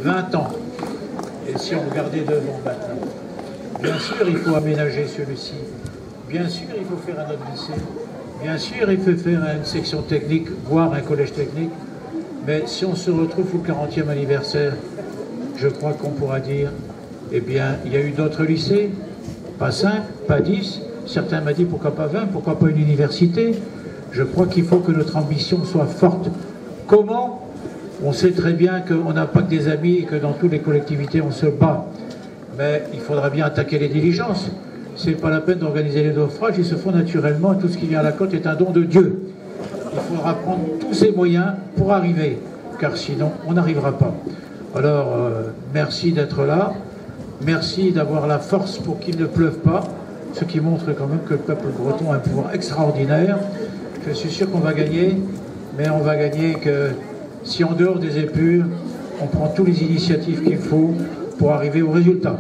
20 ans. Et si on regardait devant maintenant, bien sûr, il faut aménager celui-ci. Bien sûr, il faut faire un autre lycée. Bien sûr, il faut faire une section technique, voire un collège technique. Mais si on se retrouve au 40e anniversaire, je crois qu'on pourra dire, eh bien, il y a eu d'autres lycées, pas 5, pas 10. Certains m'ont dit, pourquoi pas 20, pourquoi pas une université? Je crois qu'il faut que notre ambition soit forte. Comment? On sait très bien qu'on n'a pas que des amis et que dans toutes les collectivités, on se bat. Mais il faudra bien attaquer les diligences. C'est pas la peine d'organiser les naufrages, ils se font naturellement. Tout ce qui vient à la côte est un don de Dieu. Il faudra prendre tous ces moyens pour arriver, car sinon, on n'arrivera pas. Alors, merci d'être là. Merci d'avoir la force pour qu'il ne pleuve pas, ce qui montre quand même que le peuple breton a un pouvoir extraordinaire. Je suis sûr qu'on va gagner, mais on va gagner que si en dehors des épures, on prend toutes les initiatives qu'il faut pour arriver au résultat.